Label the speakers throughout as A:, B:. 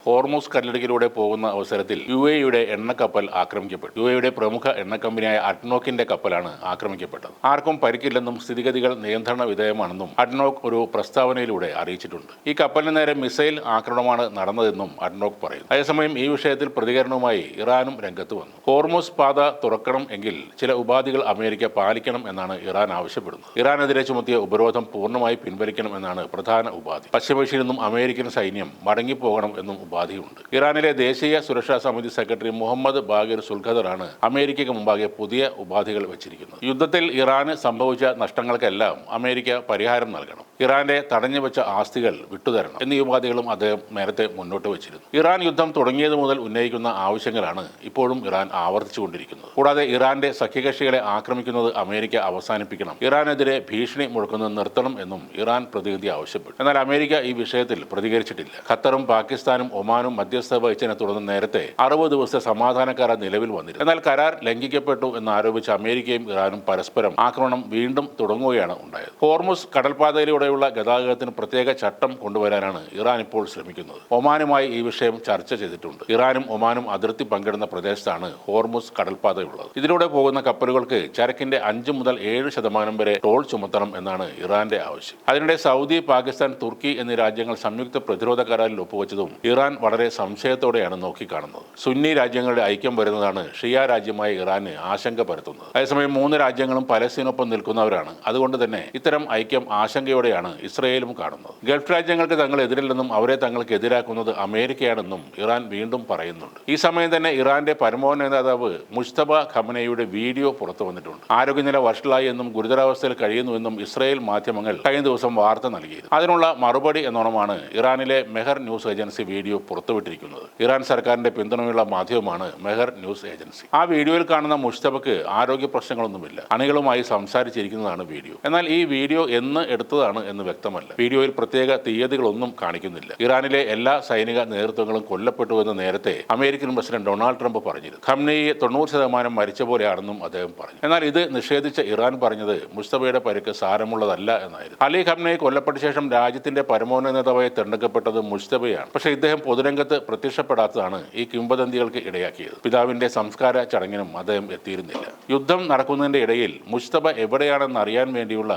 A: Hormuz കടലിടുക്കിലൂടെ പോകുന്ന അവസരത്തിൽ യുടെ എണ്ണക്കപ്പൽ ആക്രമിക്കപ്പെട്ടു. യുടെ പ്രമുഖ എണ്ണക്കമ്പനിയായ അഡ്നോക്കിന്റെ കപ്പലാണ് ആക്രമിക്കപ്പെട്ടത്. ആർക്കും പരിക്കില്ലെന്നും സ്ഥിതിഗതികൾ നിയന്ത്രണ വിധേയമാണെന്നും അഡ്നോക്ക് ഒരു പ്രസ്താവനയിലൂടെ അറിയിച്ചിട്ടുണ്ട്. ഈ കപ്പലിന് നേരെ മിസൈൽ ആക്രമണമാണ് നടന്നതെന്നും അഡ്നോക്ക് പറയുന്നു. അതേസമയം ഈ വിഷയത്തിൽ പ്രതികരണവുമായി ഇറാനും രംഗത്ത് വന്നു. ഹോർമൂസ് പാത തുറക്കണം എങ്കിൽ ചില ഉപാധികൾ അമേരിക്ക പാലിക്കണം എന്നാണ് ഇറാൻ ആവശ്യപ്പെടുന്നത്. ഇറാനെതിരെ ചുമത്തിയ ഉപരോധം പൂർണ്ണമായി പിൻവലിക്കണം എന്നാണ് പ്രധാന ഉപാധി. പശ്ചിമേഷ്യയിൽ നിന്നും അമേരിക്കൻ സൈന്യം മടങ്ങിപ്പോകണം എന്നും ഉപാധിയുണ്ട്. ഇറാനിലെ ദേശീയ സുരക്ഷാ സമിതി സെക്രട്ടറി മുഹമ്മദ് ബാഗിർ സുൽഖദറാണ് അമേരിക്കയ്ക്ക് മുമ്പാകെ പുതിയ ഉപാധികൾ വെച്ചിരിക്കുന്നത്. യുദ്ധത്തിൽ ഇറാന് സംഭവിച്ച നഷ്ടങ്ങൾക്കെല്ലാം അമേരിക്ക പരിഹാരം നൽകണം, ഇറാന്റെ തടഞ്ഞുവെച്ച ആസ്തികൾ വിട്ടുതരണം എന്നീ ഉപാധികളും അദ്ദേഹം നേരത്തെ മുന്നോട്ട് വെച്ചിരുന്നു. ഇറാൻ യുദ്ധം തുടങ്ങിയത് മുതൽ ഉന്നയിക്കുന്ന ആവശ്യങ്ങളാണ് ഇപ്പോഴും ഇറാൻ ആവർത്തിച്ചുകൊണ്ടിരിക്കുന്നത്. കൂടാതെ ഇറാന്റെ സഖ്യകക്ഷികളെ ആക്രമിക്കുന്നത് അമേരിക്ക അവസാനിപ്പിക്കണം, ഇറാനെതിരെ ഭീഷണി മുഴക്കുന്നത് നിർത്തണം എന്നും ഇറാൻ പ്രതിനിധി ആവശ്യപ്പെട്ടു. എന്നാൽ അമേരിക്ക ഈ വിഷയത്തിൽ പ്രതികരിച്ചിട്ടില്ല. ഖത്തറും പാകിസ്ഥാനും ഒമാനും മധ്യസ്ഥ വഹിച്ചതിനെ തുടർന്ന് നേരത്തെ 60 ദിവസത്തെ സമാധാന കരാർ നിലവിൽ വന്നിരുന്നു. എന്നാൽ കരാർ ലംഘിക്കപ്പെട്ടു എന്നാരോപിച്ച് അമേരിക്കയും ഇറാനും പരസ്പരം ആക്രമണം വീണ്ടും തുടങ്ങുകയാണ് ഉണ്ടായത്. ഹോർമുസ് കടൽപാതയിലൂടെയുള്ള ഗതാഗതത്തിന് പ്രത്യേക ചട്ടം കൊണ്ടുവരാനാണ് ഇറാൻ ഇപ്പോൾ ശ്രമിക്കുന്നത്. ഒമാനുമായി ഈ വിഷയം ചർച്ച ചെയ്തിട്ടുണ്ട്. ഇറാനും ഒമാനും അതിർത്തി പങ്കിടുന്ന പ്രദേശത്താണ് ഹോർമുസ് കടൽപാതയുള്ളത്. ഇതിലൂടെ പോകുന്ന കപ്പലുകൾക്ക് ചരക്കിന്റെ 5 മുതൽ 7% വരെ ടോൾ ചുമത്തണം എന്നാണ് ഇറാന്റെ ആവശ്യം. അതിനിടെ സൗദി, പാകിസ്ഥാൻ, തുർക്കി എന്നീ രാജ്യങ്ങൾ സംയുക്ത പ്രതിരോധ കരാറിൽ ഒപ്പുവെച്ചതും ഇറാൻ വളരെ സംശയത്തോടെയാണ് നോക്കിക്കാണുന്നത്. സുന്നി രാജ്യങ്ങളുടെ ഐക്യം വരുന്നതാണ് ഷിയ രാജ്യമായ ഇറാന് ആശങ്ക പരത്തുന്നത്. അതേസമയം 3 രാജ്യങ്ങളും പലസ്തീനൊപ്പം നിൽക്കുന്നവരാണ്. അതുകൊണ്ട് തന്നെ ഇത്തരം ഐക്യം ആശങ്കയോടെയാണ് ഇസ്രയേലും കാണുന്നത്. ഗൾഫ് രാജ്യങ്ങൾക്ക് തങ്ങൾ എതിരില്ലെന്നും അവരെ തങ്ങൾക്ക് എതിരാക്കുന്നത് അമേരിക്കയാണെന്നും ഇറാൻ വീണ്ടും പറയുന്നുണ്ട്. ഈ സമയം തന്നെ ഇറാന്റെ പരമോന്നത നേതാവ് മുജ്തബ ഖമനയുടെ വീഡിയോ പുറത്തു വന്നിട്ടുണ്ട്. ആരോഗ്യനില വഷളായി എന്നും ഗുരുതരാവസ്ഥയിൽ കഴിയുന്നുവെന്നും ഇസ്രയേൽ മാധ്യമങ്ങൾ കഴിഞ്ഞ ദിവസം വാർത്ത നൽകിയിരുന്നു. അതിനുള്ള മറുപടി എന്നോണമാണ് ഇറാനിലെ മെഹർ ന്യൂസ് ഏജൻസി വീഡിയോ പുറത്തുവിട്ടിരിക്കുന്നത്. ഇറാൻ സർക്കാരിന്റെ പിന്തുണയുള്ള മാധ്യമമാണ് മെഹർ ന്യൂസ് ഏജൻസി. ആ വീഡിയോയിൽ കാണുന്ന മുജ്തബക്ക് ആരോഗ്യ പ്രശ്നങ്ങളൊന്നുമില്ല. അണികളുമായി സംസാരിച്ചിരിക്കുന്നതാണ് വീഡിയോ. എന്നാൽ ഈ വീഡിയോ എന്ന് എടുത്തതാണ് എന്ന് വ്യക്തമല്ല. വീഡിയോയിൽ പ്രത്യേക തീയതികളൊന്നും കാണിക്കുന്നില്ല. ഇറാനിലെ എല്ലാ സൈനിക നേതൃത്വങ്ങളും കൊല്ലപ്പെട്ടുവെന്ന് നേരത്തെ അമേരിക്കൻ പ്രസിഡന്റ് ഡൊണാൾഡ് ട്രംപ് പറഞ്ഞിരുന്നു. ഖംനെയി 90% മരിച്ച പോലെയാണെന്നും അദ്ദേഹം പറഞ്ഞു. എന്നാൽ ഇത് നിഷേധിച്ച ഇറാൻ പറഞ്ഞത് മുസ്തബയുടെ പരിക്ക് സാരമുള്ളതല്ല എന്നായിരുന്നു. അലി ഖംനെയി കൊല്ലപ്പെട്ട ശേഷം രാജ്യത്തിന്റെ പരമോന്നത നേതാവായി തെരഞ്ഞെടുക്കപ്പെട്ടത് മുസ്തബയാണ്. പക്ഷേ ഇദ്ദേഹം പൊതുരംഗത്ത് പ്രത്യക്ഷപ്പെടാത്തതാണ് ഈ കിംവദന്തികൾക്ക് ഇടയാക്കിയത്. പിതാവിന്റെ സംസ്കാര ചടങ്ങിനും അദ്ദേഹം എത്തിയിരുന്നില്ല. യുദ്ധം നടക്കുന്നതിന്റെ ഇടയിൽ മുസ്തബ എവിടെയാണെന്ന് അറിയാൻ വേണ്ടിയുള്ള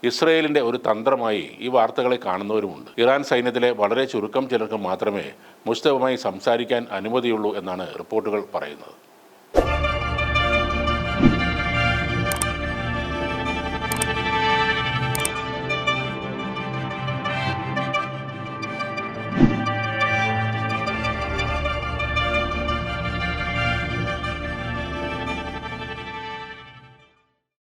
A: ഇസ്രയേലിന്റെ ഒരു തന്ത്രമായി ഈ വാർത്തകളെ കാണുന്നവരുമുണ്ട്. ഇറാൻ സൈന്യത്തിലെ വളരെ ചുരുക്കം ചിലർക്ക് മാത്രമേ മുസ്തബയുമായി സംസാരിക്കാൻ അനുമതിയുള്ളൂ എന്നാണ് റിപ്പോർട്ടുകൾ പറയുന്നത്.